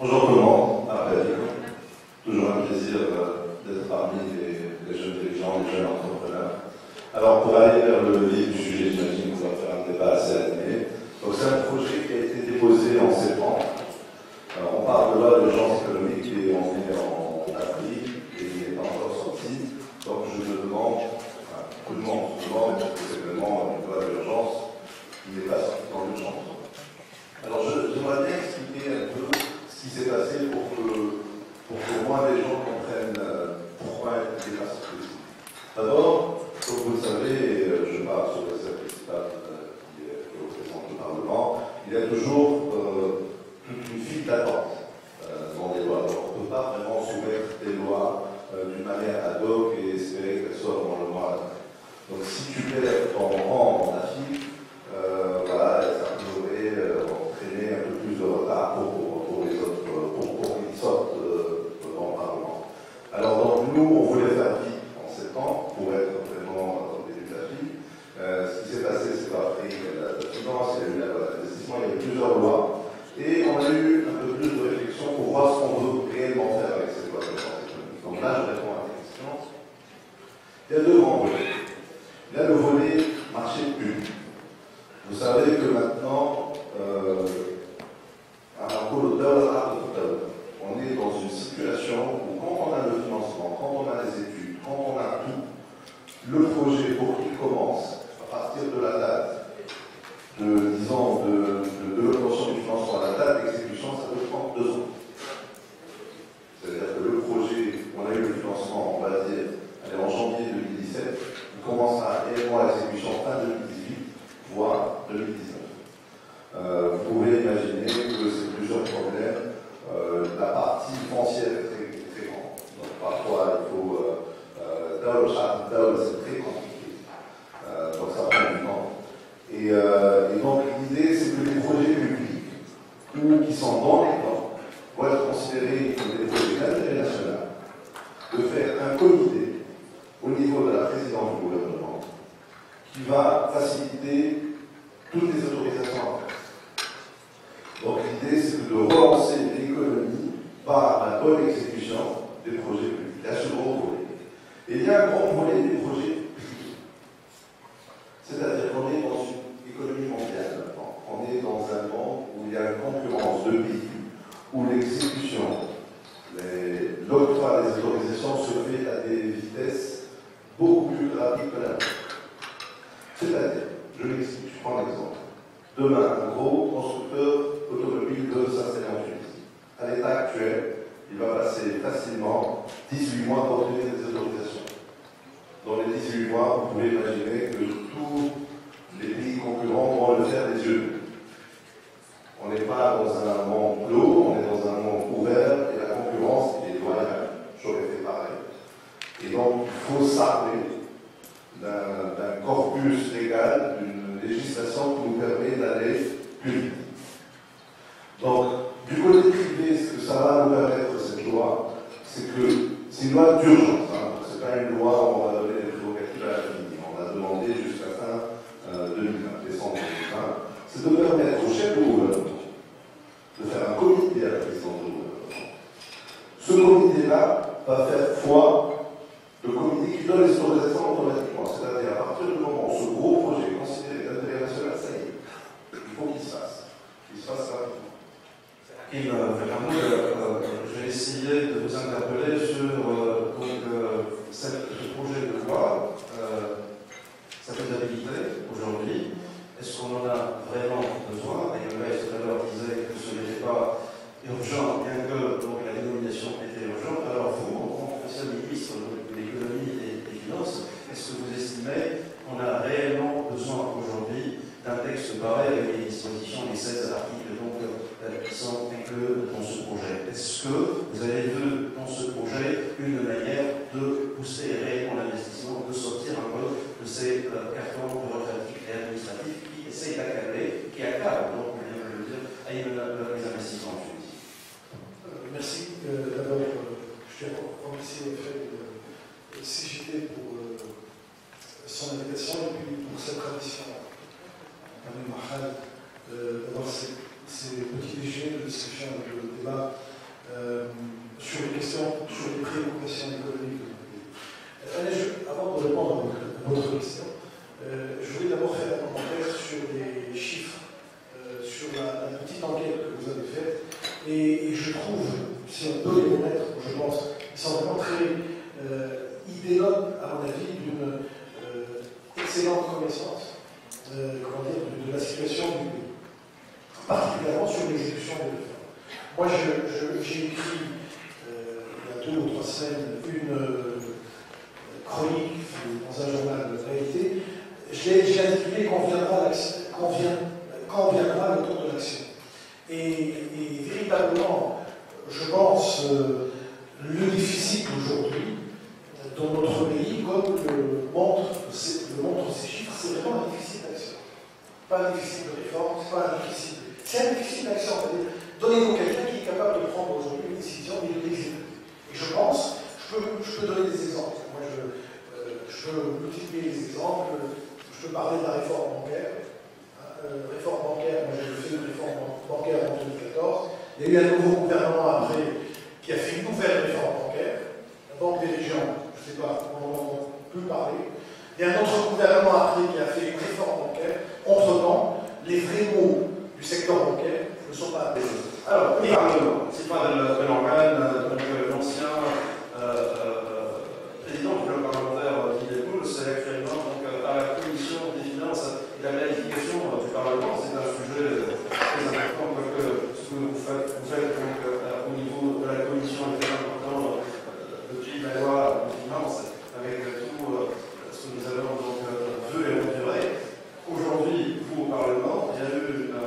Bonjour tout le monde, toujours un plaisir d'être parmi les jeunes dirigeants, les jeunes entrepreneurs. Alors pour aller vers le vif du sujet, j'imagine qu'on va faire un débat assez animé. Donc c'est un projet qui a été déposé en septembre. Alors, on parle de loi d'urgence économique et on est en avril et il n'est pas encore sorti. Donc je me demande, tout le monde se demande, est-ce que c'est vraiment une loi d'urgence qui n'est pas sortie dans l'urgence. Alors j'aimerais bien expliquer un peu ce qui s'est passé pour que moins les gens comprennent pourquoi elle n'était pas sortie. D'abord, comme vous le savez, et je parle sur le cercle principal qui représente le Parlement, il y a toujours toute une file d'attente dans les lois. Donc on ne peut pas vraiment soumettre des lois d'une manière ad hoc et espérer qu'elles sortent dans le mois à la fin. Donc si tu perds ton rang dans la file, voilà, ça pourrait entraîner un peu plus de retard pour les autres, pour qu'ils sortent dans le Parlement. Alors donc nous, on voulait faire vite en septembre pour être vraiment au début de la file. Ce qui s'est passé, c'est qu'après, il y a la finance, il y a eu la loi d'investissement, il y a eu plusieurs lois. Et on a eu un peu plus de réflexion pour voir ce qu'on veut réellement faire avec cette loi d'urgence économique. Donc là, je réponds à la question. Il y a deux grands volets. Il y a le volet marché public. Vous savez que maintenant, on est dans une situation où quand on a le financement, quand on a les études, quand on a tout, le projet pour qu'il commence, à partir de la date disons, de l'obtention du financement à la date d'exécution, ça peut prendre 2 ans. C'est-à-dire que le projet, on a eu le financement, on va dire, en janvier 2017, il commencera réellement l'exécution fin 2018, voire 2019. Vous pouvez imaginer que c'est plusieurs problèmes. La partie foncière est très, très grande. Donc parfois, il faut c'est très compliqué. Donc ça prend du temps. Et donc l'idée, c'est que les projets publics ou qui sont dans les plans vont être considérés comme des projets d'intérêt national, de faire un comité au niveau de la présidence du gouvernement qui va faciliter toutes les autorisations à faire. Donc l'idée, c'est de relancer l'économie par la bonne exécution des projets publics. Il y a ce gros volet. Et il y a un grand volet des projets privés. C'est-à-dire qu'on est dans une économie mondiale maintenant. On est dans un monde où il y a une concurrence de pays, où l'exécution, l'octroi des autorisations se fait à des vitesses beaucoup plus rapides que la nôtre. C'est-à-dire, je l'explique, je prends l'exemple. Demain, un gros constructeur automobile veut s'installer en Tunisie. À l'état actuel, il va passer facilement 18 mois pour obtenir des autorisations. Dans les 18 mois, vous pouvez imaginer que tous les pays concurrents vont le faire des yeux. On n'est pas dans un monde clos, on est dans un monde ouvert et la concurrence est loyale. J'aurais fait pareil. Et donc, il faut s'armer d'un corpus légal, d'une législation qui nous permet d'aller plus vite. Donc, du côté privé, ce que ça va nous permettre, cette loi, c'est que c'est une loi d'urgence. Ce n'est pas une loi où on va donner des prérogatives à l'infini. On a demandé jusqu'à fin 2020, décembre 2020. C'est de permettre au chef de gouvernement de faire un comité à la présidence du gouvernement. Ce comité-là va faire foi de comité qui donne les autorisations automatiquement. C'est-à-dire, à partir du moment où ce gros projet est considéré d'intérêt national, ça y est, il faut qu'il se fasse. Qu'il se fasse rapidement. Je vais essayer de vous interpeller sur ce projet de loi, sa faisabilité aujourd'hui. Est-ce qu'on en a vraiment besoin? Et le maître tout à l'heure disait que ce n'était pas urgent, bien que la dénomination était urgente. Alors vous, en tant qu'ancien ministre de l'économie et des finances, est-ce que vous estimez qu'on a réellement besoin aujourd'hui d'un texte pareil avec les dispositions, les 16 articles qui sont inclus dans ce projet? Est-ce que vous avez vu dans ce projet une manière de pousser réellement l'investissement, de sortir un peu de ces cartons bureaucratiques et administratifs qui essayent d'accabler, qui accablent, donc, on vient de le dire, les investissements en Tunisie? Merci. D'abord, je tiens à remercier le fait de CGT pour son invitation et puis pour cette tradition. D'avoir ces petits déjeuners de discussion avec le débat sur les questions, sur les préoccupations économiques de notre pays. Avant de répondre à votre question, je voulais d'abord faire un commentaire sur les chiffres, sur la petite enquête que vous avez faite. Et je trouve, si on peut les remettre, je pense, ils sont vraiment très idéologues, à mon avis, d'une excellente connaissance de la situation du pays, particulièrement sur l'exécution des réformes. Moi, j'ai écrit il y a 2 ou 3 semaines une chronique dans un journal de réalité. J'ai intitulé Quand viendra le tour de l'action. Et véritablement, je pense, le déficit aujourd'hui dans notre pays, comme le montrent ces chiffres, c'est vraiment un déficit d'action. Pas un déficit de réforme, c'est pas un déficit. C'est un déficit d'action. Donnez-nous quelqu'un qui est capable de prendre aujourd'hui une décision et de l'exécuter. Et je pense, je peux donner des exemples. Moi, je peux multiplier les exemples. Je peux parler de la réforme bancaire. Réforme bancaire, moi j'ai fait une réforme bancaire en 2014. Il y a eu un nouveau gouvernement après qui a fait une nouvelle réforme bancaire. La Banque des régions, je ne sais pas, on peut parler. Il y a un autre gouvernement après qui a fait une réforme bancaire. Entre-temps, les vrais mots du secteur bancaire ne sont pas appliqués. Alors, le Parlement, c'est pas de l'organe, donc l'ancien président du bloc parlementaire qui découle, c'est actuellement donc, à la commission des finances et de la planification du Parlement. C'est un sujet très important parce que ce que vous faites donc, au niveau de la commission est très important depuis la loi de finances avec tout ce que nous avons donc vu et mesuré. Aujourd'hui, vous au Parlement, il y a eu une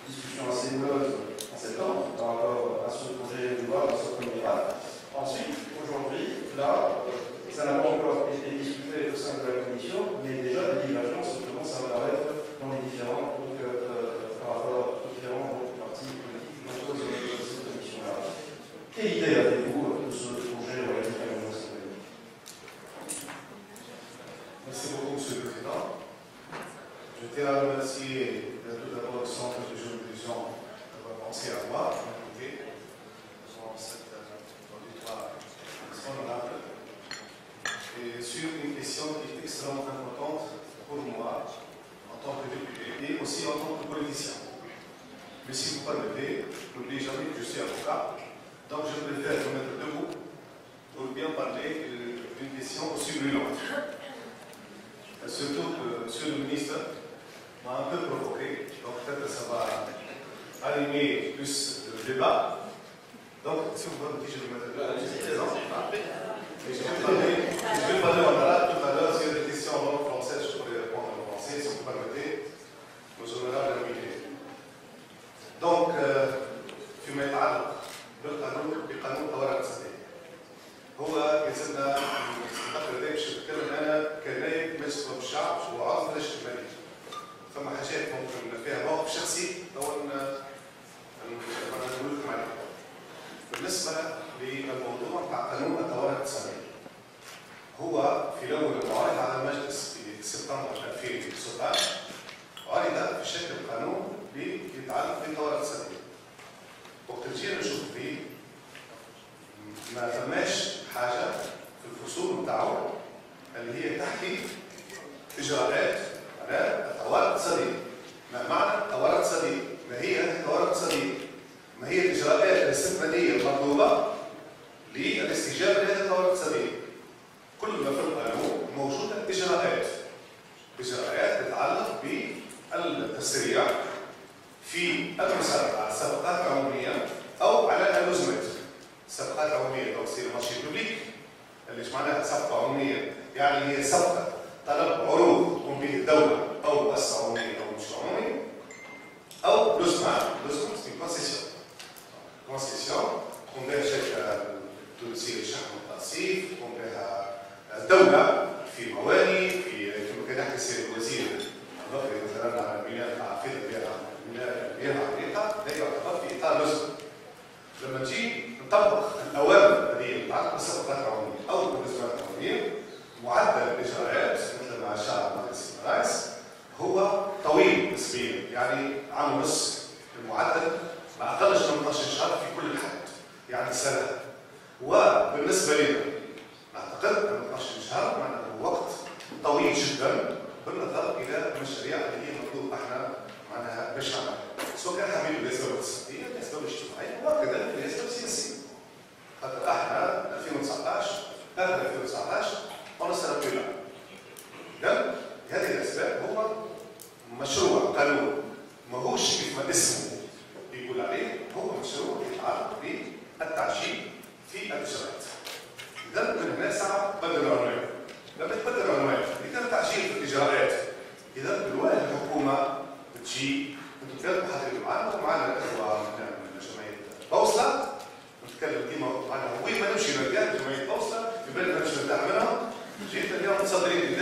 discussion assez houleuse en septembre par rapport à ce projet de loi, à ce premier acte. Ensuite, aujourd'hui, là, ça n'a pas encore été discuté au sein de la commission, mais déjà des divergences commencent à apparaître dans les différents, donc, par rapport aux différents partis politiques qui composent cette commission-là. Quelle idée avez-vous de ce projet relatif à l'Union européenne? Merci beaucoup, Monsieur le Président. Je tiens à remercier tout d'abord le Centre de juridiction d'avoir pensé à moi, de m'écouter, dans cet auditoire honorable, et sur une question qui est extrêmement importante pour moi, en tant que député, et aussi en tant que politicien. Mais si vous permettez, n'oubliez jamais que je suis avocat, donc je préfère me mettre debout pour bien parler d'une question aussi brûlante. Surtout que Monsieur le ministre m'a un peu provoqué, donc peut-être que ça va animer plus le débat. Donc, si vous voulez, je vais me mettre là, je suis présent. Et je vais parler en arabe tout à l'heure. S'il y a des questions en langue française, je pourrais répondre en français, si vous permettez, nos honorables invités. Donc, فيما يتعلق بالقانون بقانون طوارئ اقتصادية. هو يلزمنا الفترة دي باش نتكلم أنا كنائب مجلس نواب الشعب وعضو اللجنة الاجتماعية. فما حاجات ممكن فيها موقف شخصي أو نقول لكم عليه. بالنسبة للموضوع بتاع قانون الطوارئ الاقتصادية. هو في الأول معرض على المجلس في سبتمبر 2016 عرض في شكل قانون يتعلق بالطوارئ الاقتصادية. وقت جينا نشوف فيه ما فماش حاجة في الفصول بتاعه اللي هي تحكي إجراءات على الطوارئ الاقتصادية. ما معنى الطوارئ الاقتصادية؟ ما هي هذه الطوارئ الاقتصادية؟ ما هي الإجراءات الاستثنائية المطلوبة للاستجابة لهذه الطوارئ الاقتصادية؟ كل ما في القانون موجودة إجراءات تتعلق بالتسريع في المسابقة على الصفقات العمومية أو على اللزمات. الصفقات العمومية توصيل مارشي بوبليك اللي معناها صفقة عمومية، يعني هي صفقة طلب عروض تقوم به الدولة أو مؤسسة عمومية أو مش عمومي، أو لزمة في كونسيسيون. كونسيسيون تقوم بها الشركة التونسية للشحن والترصيف، تقوم بها الدولة في مواني، في كما كان يحكي السيد الوزير الضفري مثلا على الميناء العقيدة بها عريقة، لا يعتبر في إطار لزمة. لما نجي نطبق الأوامر هذه المتعلقة بالصفقات العمومية أو باللزمات العمومية، معدل الإجراءات مثل ما أشار المهندس الرئيس هو طويل نسبيا، يعني عام ونصف المعدل ما أقلش من 12 شهر في كل الحالات. يعني سنة. وبالنسبة لنا أعتقد أن 12 شهر معناها وقت طويل جدا بالنظر إلى المشاريع اللي هي المطلوب احنا معناها باش نعملها، سواء كان حبيب الأسباب الاقتصادية، الأسباب الاجتماعية، وكذلك الأسباب السياسية. خاطر احنا 2019 آخر 2019 قلنا سنة طويلة. إذا هذه الأسباب هما مشروع قانون ماهوش كيف ما اسمه يقول عليه، هو مشروع يتعلق بالتعجيل في الإجراءات. إذا من هنا صعب بدل العنوان. لما تبدل العنوان إذا تعجيل في الإجراءات، إذا بالواجب الحكومة تجي انتم كانوا محاضرين معنا ومعنا الإخوة من جمعية بوصلة، نتكلم ديما معنا وين ما نمشي نلقى جمعية بوصلة في بالنا نمشي نرتاح منهم، جيت اليوم متصدرين